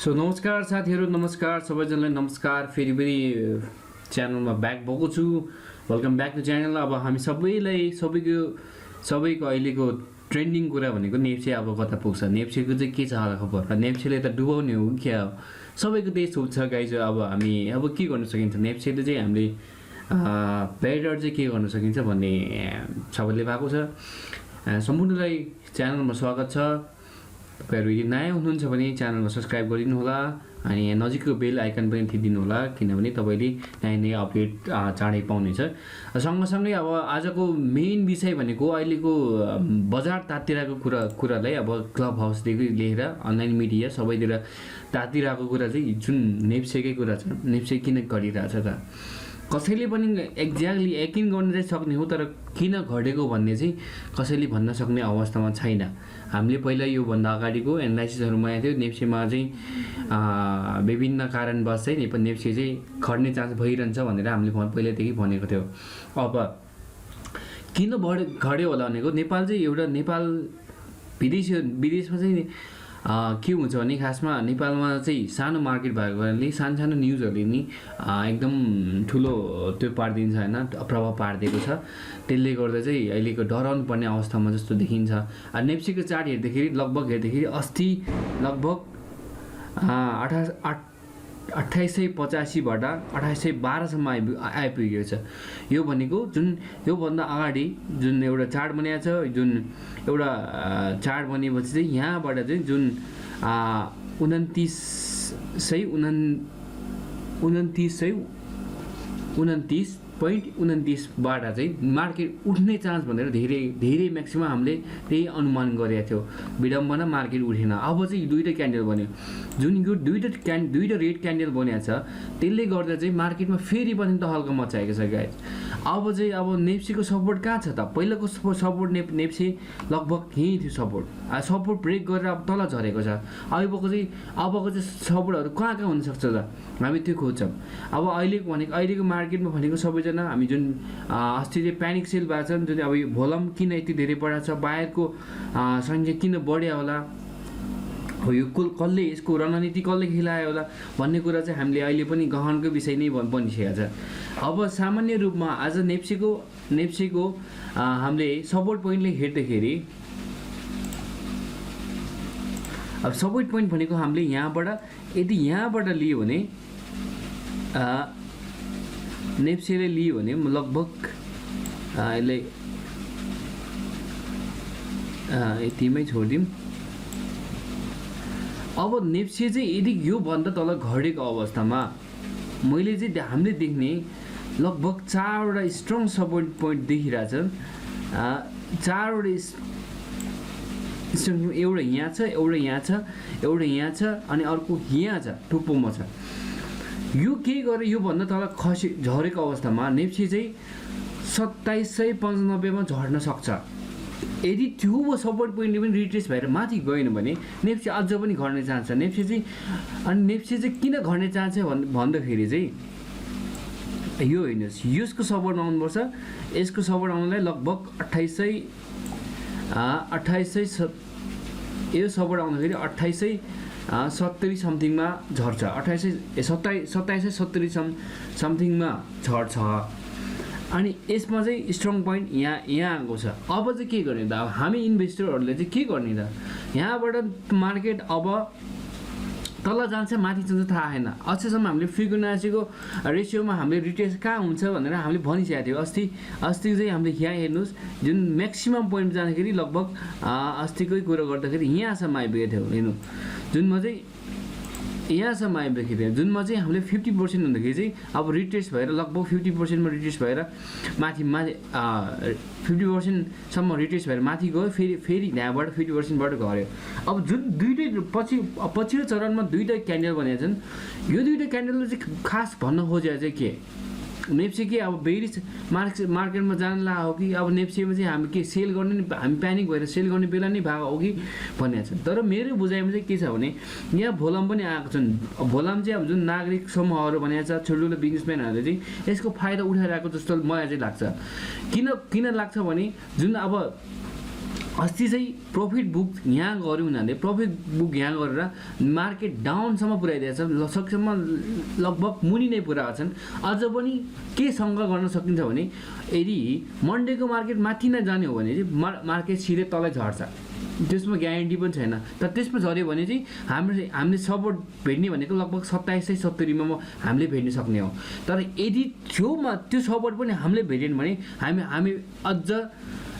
So नमस्कार साथीहरू, नमस्कार सबैजनालाई नमस्कार। फेरि पनि च्यानलमा ब्याक भएको छु। Welcome back to channel. अब हामी सबैको अहिलेको ट्रेन्डिङ कुरा भनेको नेप्से अब कता पुग्छ, नेप्सेको चाहिँ के छ खबर, नेप्सेले त डुबाउने हो क्या हो, सबैको त्यही सोच छ गाइज। अब हामी के गर्न सकिन्छ, नेप्सेले चाहिँ हामीले बेटर चाहिँ के गर्न सकिन्छ भन्ने सबैले भएको छ। सम्पूर्णलाई च्यानलमा स्वागत छ। तपाईँहरू यदि नयाँ हुनुहुन्छ भने च्यानलमा सब्सक्राइब गरिदिनु होला अनि यहाँ नजिकको बेल आइकन पनि थिचिदिनु होला, किनभने तपाईँले नयाँ अपडेट चाँडै पाउनेछ। सँगसँगै अब आजको मेन विषय भनेको अहिलेको बजार तातिरहेको कुरालाई अब क्लब हाउसदेखि लिएर अनलाइन मिडिया सबैतिर तातिरहेको कुरा चाहिँ जुन नेप्सेकै कुरा छ। नेप्से किन घटिरहेछ त, कसैले पनि एक्ज्याक्टली यकिन गर्न चाहिँ सक्ने हो, तर किन घटेको भन्ने चाहिँ कसैले भन्न सक्ने अवस्थामा छैन। हामीले पहिला योभन्दा अगाडिको एनालाइसिसहरू बनाएको थियो, नेप्सेमा चाहिँ विभिन्न कारणवश चाहिँ नेप्से चाहिँ घट्ने चान्स भइरहन्छ भनेर हामीले पहिल्यैदेखि भनेको थियो। अब किन घट्यो होला भनेको, नेपाल चाहिँ एउटा विदेशमा चाहिँ के हुन्छ भने खासमा नेपालमा चाहिँ सानो मार्केट भएको कारणले सानो न्युजहरूले नि एकदम ठुलो त्यो पारिदिन्छ होइन, प्रभाव पारिदिएको छ। त्यसले गर्दा चाहिँ अहिलेको डराउनु पर्ने अवस्थामा जस्तो देखिन्छ। नेप्सेको चार्ट हेर्दाखेरि अस्ति लगभग 2885बाट 2812सम्म आइपुगेको छ। यो भनेको जुन योभन्दा अगाडि जुन एउटा चार्ट बनिएको छ, जुन एउटा चार्ट बनेपछि चाहिँ यहाँबाट चाहिँ जुन 29.29बाट चाहिँ मार्केट उठ्ने चान्स भनेर धेरै म्याक्सिमम हामीले त्यही अनुमान गरेका थियौँ। विडम्बना मार्केट उठेन। अब चाहिँ दुईवटा क्यान्डल बन्यो, जुन यो दुईवटा रेड क्यान्डल बनिएको छ, त्यसले गर्दा चाहिँ मार्केटमा फेरि पनि त हल्का मचाएको छ गाइज। अब नेप्सेको सपोर्ट कहाँ छ त, पहिलाको सपोर्ट नेप्से लगभग यहीँ थियो सपोर्ट ब्रेक गरेर अब तल झरेको छ। अबको चाहिँ सपोर्टहरू कहाँ हुनसक्छ त, हामी त्यो खोज्छौँ। अब अहिलेको मार्केटमा भनेको सबैजना हामी जुन अस्ति चाहिँ प्यानिक सेल भएको छ, जुन अब यो भोलम किन यति धेरै बढाएको छ, बाहिरको सङ्ख्या किन बढ्यो होला, यो कसले यसको रणनीति कसले खेलायो होला भन्ने कुरा चाहिँ हामीले अहिले पनि गहनको विषय नै बनिसकेको छ। अब सामान्य रूपमा आज नेप्सेको हामीले सपोर्ट पोइन्टले हेर्दाखेरि, अब सपोर्ट पोइन्ट भनेको हामीले यदि यहाँबाट लियो भने नेप्सेले लियो भने लगभग यसलाई यतिमै छोडिदिउँ। अब नेप्से चाहिँ यदि योभन्दा तल घटेको अवस्थामा हामीले देख्ने लगभग 4वटा स्ट्रङ सपोर्ट पोइन्ट देखिरहेछ। 4वटा एउटा यहाँ छ, एउटा यहाँ छ, एउटा यहाँ छ अनि अर्को यहाँ छ, टुप्पोमा छ। यो के गरे योभन्दा तल झरेको अवस्थामा नेप्से चाहिँ 2795मा झर्न सक्छ। यदि त्यो सपोर्ट पोइन्टले पनि रिट्रेस भएर माथि गएन भने नेप्से अझ पनि घट्ने चान्स छ। नेप्से चाहिँ किन घट्ने चान्स छ भन्दाखेरि चाहिँ यो हेर्नुहोस्, यसको सपोर्ट आउनुपर्छ। यसको सपोर्ट आउनलाई लगभग 2800 यो सपोर्ट आउँदाखेरि 2870 समथिङमा झर्छ, 2770 समथिङमा झर्छ। अनि यसमा चाहिँ स्ट्रङ पोइन्ट यहाँ आएको छ। अब चाहिँ के गर्ने त, अब हामी इन्भेस्टरहरूले चाहिँ के गर्ने त, यहाँबाट मार्केट अब तल जान्छ माथि जान्छ थाहा छैन। अझैसम्म हामीले फिबोनाचीको रेसियोमा हामीले रिट्रेस कहाँ हुन्छ भनेर हामीले भनिसकेको थियो। अस्ति चाहिँ हामीले यहाँ हेर्नुहोस्, जुन म्याक्सिमम पोइन्ट जाँदाखेरि लगभग अस्तिकै कुरो गर्दाखेरि यहाँसम्म आइपुगेको थियो। हेर्नु जुनमा चाहिँ यहाँसम्म आइपुगेको थियो, जुनमा चाहिँ हामीले 50% हुँदाखेरि चाहिँ अब रिट्रेस भएर लगभग 50%मा रिट्रेस भएर माथि 50%सम्म रिट्रेस भएर माथि गयो, फेरि यहाँबाट 50%बाट घट्यो। अब जुन दुईटै पछिल्लो चरणमा दुईवटा क्यान्डल बनेका छन्, यो दुईवटा क्यान्डलले चाहिँ खास भन्न खोजेको चाहिँ के, नेप्से के अब बेरिस मार्केटमा जान लाग्यो हो कि अब नेप्सेमा चाहिँ हामी के सेल गर्ने, हामी प्यानिक भएर सेल गर्ने बेला नै भएको हो कि भनेको छ। तर मेरो बुझाइमा चाहिँ के छ भने यहाँ भोलम पनि आएको छन्। भोलम चाहिँ अब जुन नागरिक समूहहरू भनेको छ, ठुल्ठुलो बिजनेसम्यानहरूले चाहिँ यसको फाइदा उठाइरहेको जस्तो मलाई चाहिँ लाग्छ। किन लाग्छ भने जुन अब अस्ति चाहिँ प्रफिट बुक यहाँ गऱ्यो उनीहरूले प्रफिट बुक यहाँ गरेर मार्केट डाउनसम्म पुऱ्याइदिएछ सकेसम्म लगभग मुनि नै पुऱ्याएको छन्। अझ पनि के शङ्का गर्न सकिन्छ भने यदि मन्डेको मार्केट माथि नै जाने हो भने चाहिँ मार्केट सिधै तलै झर्छ, त्यसमा ग्यारेन्टी पनि छैन। तर त्यसमा झऱ्यो भने चाहिँ हामीले सपोर्ट भेट्ने भनेको लगभग 2770 हामीले भेट्न सक्ने हो। तर यदि त्यो सपोर्ट पनि हामीले भेटेन भने हामी अझ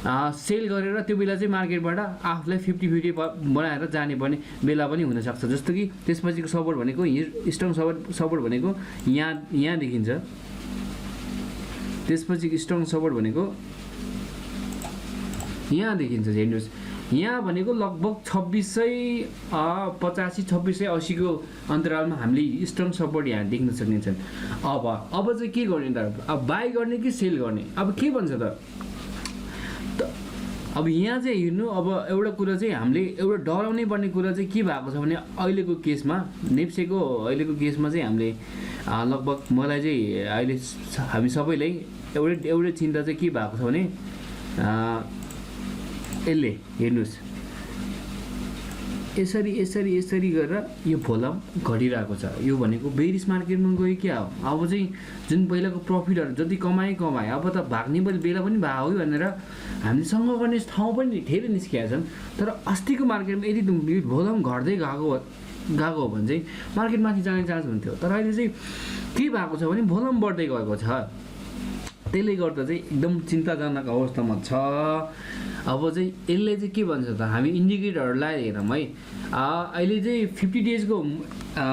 सेल गरेर त्यो बेला चाहिँ मार्केटबाट आफूलाई 50-50 बनाएर जाने पर्ने बेला पनि हुनसक्छ। जस्तो कि त्यसपछिको सपोर्ट भनेको स्ट्रङ सपोर्ट भनेको यहाँ देखिन्छ, त्यसपछि स्ट्रङ सपोर्ट भनेको यहाँ देखिन्छ। हेर्नुहोस् यहाँ भनेको लगभग 2685-2680 को अन्तरालमा हामीले स्ट्रङ सपोर्ट यहाँ देख्न सकिन्छ। अब चाहिँ के गर्ने त, अब बाई गर्ने कि सेल गर्ने, अब के भन्छ त। अब यहाँ चाहिँ हेर्नु, अब एउटा कुरा चाहिँ हामीले एउटा डराउनै पर्ने कुरा चाहिँ के भएको छ भने अहिलेको केसमा नेप्सेको अहिलेको केसमा चाहिँ हामीले लगभग मलाई चाहिँ अहिले हामी सबैलाई एउटै चिन्ता चाहिँ के भएको छ भने यसले हेर्नुहोस् यसरी गरेर यो भोलम घटिरहेको छ। यो भनेको बेरिस मार्केटमा गयो क्या हो। अब चाहिँ जुन पहिलाको प्रफिटहरू जति कमाए अब त भाग्ने बेला पनि भयो भनेर हामीले सँग गर्ने ठाउँ पनि धेरै निस्किएका छन्। तर अस्तिको मार्केटमा यदि भोलम घट्दै गएको हो भने चाहिँ मार्केट माथि जाने चान्स हुन्थ्यो। तर अहिले चाहिँ के भएको छ भने भोलम बढ्दै गएको छ, त्यसले गर्दा चाहिँ एकदम चिन्ताजनक अवस्थामा छ। अब चाहिँ यसले चाहिँ के भन्छ त, हामी इन्डिकेटरलाई हेरौँ है। अहिले चाहिँ 50 डेजको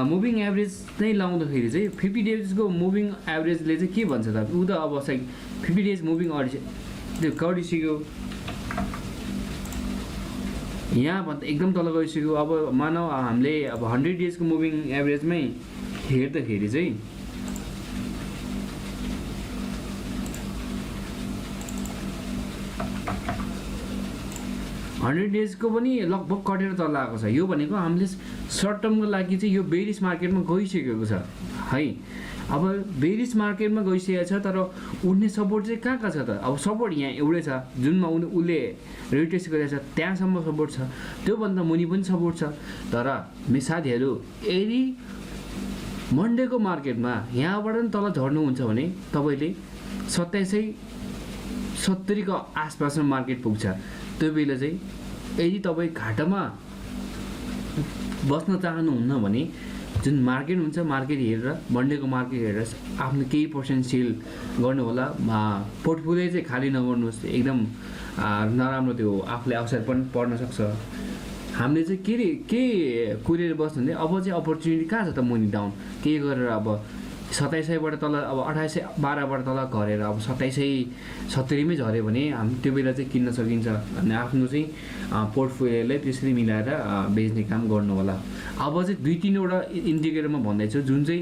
मुभिङ एभरेज नै लाउँदाखेरि चाहिँ 50 डेजको मुभिङ एभरेजले चाहिँ के भन्छ त, ऊ त अब चाहिँ 50 डेज मुभिङ त्यो गरिसक्यो, यहाँभन्दा एकदम तल गइसक्यो। अब मानौ हामीले अब 100 डेजको मुभिङ एभरेजमै हेर्दाखेरि चाहिँ 100 डेजको पनि लगभग कटेर तल आएको छ। यो भनेको हामीले सर्ट टर्मको लागि चाहिँ यो बेरिस मार्केटमा गइसकेको छ है। अब बेरिस मार्केटमा गइसकेको छ, तर उठ्ने सपोर्ट चाहिँ कहाँ छ त। अब सपोर्ट यहाँ एउटै छ जुनमा उसले रिटेस्ट गरेको छ, त्यहाँसम्म सपोर्ट छ, त्योभन्दा मुनि पनि सपोर्ट छ। तर मेरो साथीहरू यदि मन्डेको मार्केटमा यहाँबाट पनि तल झर्नुहुन्छ भने तपाईँले 2770 को आसपासमा मार्केट पुग्छ। त्यो बेला चाहिँ यदि तपाईँ घाटामा बस्न चाहनुहुन्न भने जुन मार्केट हुन्छ मार्केट हेरेर मन्डेको मार्केट हेरेर आफ्नो केही पर्सेन्ट सेल गर्नु होला। पोर्टफोलियो चाहिँ खाली नगर्नुहोस्, एकदम नराम्रो त्यो आफूले अवसर पनि पर्न सक्छ। हामीले चाहिँ के कुरेर बस्नु भने अब चाहिँ अपर्च्युनिटी कहाँ छ त, मुनि डाउन के गरेर अब 2700बाट तल अब 2812बाट तल घरेर अब 2770मै झऱ्यो भने हामी त्यो बेला चाहिँ किन्न सकिन्छ। अनि आफ्नो चाहिँ पोर्टफोलियोलाई त्यसरी मिलाएर बेच्ने काम गर्नु होला। अब चाहिँ 2-3वटा इन्डिकेटरमा भन्दैछु जुन चाहिँ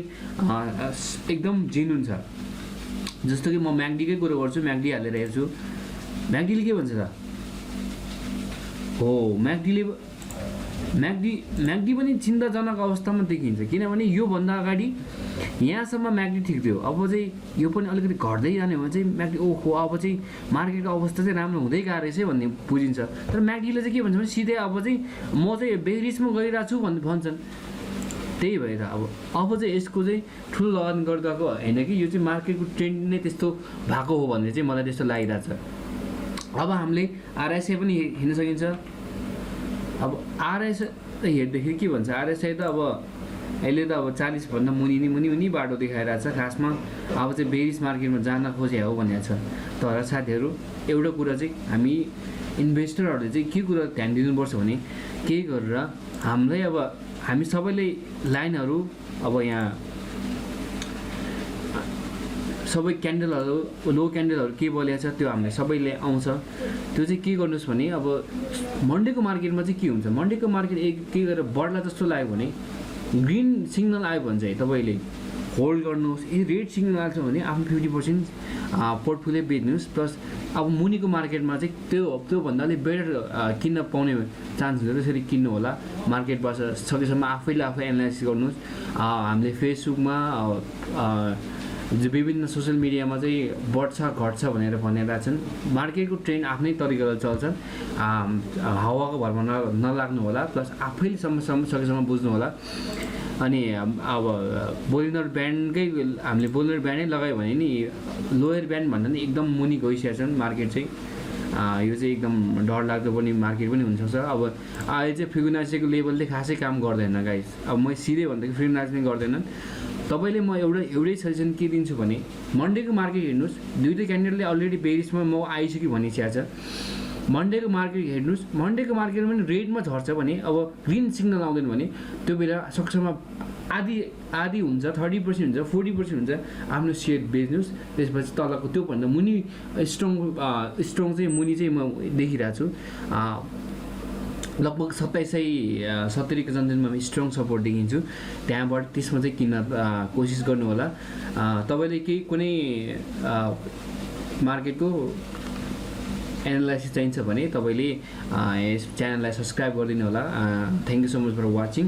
एकदम जेन्युन छ। जस्तो कि म म्याक्डीकै कुरो गर्छु, म्याक्डी हालेर हेर्छु, म्याक्डीले के भन्छ त, हो म्याक्डी पनि चिन्ताजनक अवस्थामा देखिन्छ। किनभने योभन्दा अगाडि यहाँसम्म म्याक्डी ठिक थियो, अब चाहिँ यो पनि अलिकति घट्दै जाने हो भने चाहिँ म्याक्डी ओहो अब चाहिँ मार्केटको अवस्था चाहिँ राम्रो हुँदै गएको रहेछ भन्ने बुझिन्छ। तर म्याक्डीले चाहिँ के भन्छ भने सिधै अब चाहिँ म चाहिँ बेरिसमा गइरहेको छु भन्ने भन्छन्। त्यही भएर अब चाहिँ यसको चाहिँ ठुलो लगन गरिरहेको होइन कि यो चाहिँ मार्केटको ट्रेन्ड नै त्यस्तो भएको हो भन्ने चाहिँ मलाई त्यस्तो लागिरहेछ। अब हामीले आरएसआई पनि हेर्न सकिन्छ। अब आरएसआई हेर्दाखेरि के भन्छ, आरएसआई त अब अहिले त अब 40भन्दा मुनि बाटो देखाइरहेको छ। खासमा अब चाहिँ बेरिस मार्केटमा जान खोजे हो भनेको छ। तर साथीहरू एउटा कुरा चाहिँ हामी इन्भेस्टरहरूले चाहिँ के कुरा ध्यान दिनुपर्छ भने केही गरेर हामीलाई अब हामी सबैले लाइनहरू अब यहाँ सबै क्यान्डलहरू लो क्यान्डलहरू के बोलेको छ त्यो हामीले सबैले आउँछ। त्यो चाहिँ के गर्नुहोस् भने अब मन्डेको मार्केटमा चाहिँ के हुन्छ, मन्डेको मार्केट के गरेर बढ्ला जस्तो लाग्यो भने ग्रिन सिग्नल आयो भने चाहिँ तपाईँले होल्ड गर्नुहोस्। यदि रेड सिग्नल आएको छ भने आफ्नो 50% पोर्टफोलियो बेच्नुहोस्। प्लस अब मुनिको मार्केटमा चाहिँ त्योभन्दा अलिक बेटर किन्न पाउने चान्स हुन्छ, त्यसरी किन्नु होला। मार्केटबाट सकेसम्म आफै एनालाइसिस गर्नुहोस्। हामीले फेसबुकमा जो विभिन्न सोसियल मिडियामा चाहिँ बढ्छ घट्छ भनेर भनिरहेका छन्। मार्केटको ट्रेन्ड आफ्नै तरिकाले चल्छ, हावाको भरमा नलाग्नु होला, प्लस आफैले सकेसम्म बुझ्नु होला। अनि अब बोलिनर ब्यान्डकै हामीले बोलिनर ब्यान्डै लगायो भने नि लोयर ब्यान्ड भन्दा नि एकदम मुनि गइसकेको छ मार्केट चाहिँ। यो चाहिँ एकदम डरलाग्दो पनि मार्केट पनि हुनसक्छ। अब अहिले चाहिँ फिबोनाचीको लेभलले खासै काम गर्दैन गाइस। अब म सिधै भन्दाखेरि फिबोनाची नै गर्दैनन्। तपाईँले म एउटै सजेसन के दिन्छु भने मन्डेको मार्केट हेर्नुहोस्, दुईटै क्यान्डिडेटले अलरेडी बेरिसमा म आइसक्यो भनिसकेको छ। मन्डेको मार्केट हेर्नुहोस्, मन्डेको मार्केटमा पनि रेडमा झर्छ भने अब ग्रिन सिग्नल आउँदैन भने त्यो बेला सकेसम्म आधी हुन्छ, 30% हुन्छ, 40% हुन्छ, आफ्नो सेयर बेच्नुहोस्। त्यसपछि तलको त्योभन्दा मुनि स्ट्रङ चाहिँ मुनि चाहिँ म देखिरहेको छु। लगभग 2770 को जन्जनमा स्ट्रङ सपोर्ट देखिन्छु। त्यहाँबाट त्यसमा चाहिँ किन्न कोसिस गर्नु होला। तपाईँले केही कुनै मार्केटको एनालाइसिस चाहिन्छ भने तपाईँले यस च्यानललाई सब्सक्राइब गरिदिनु होला। Thank you so much for watching.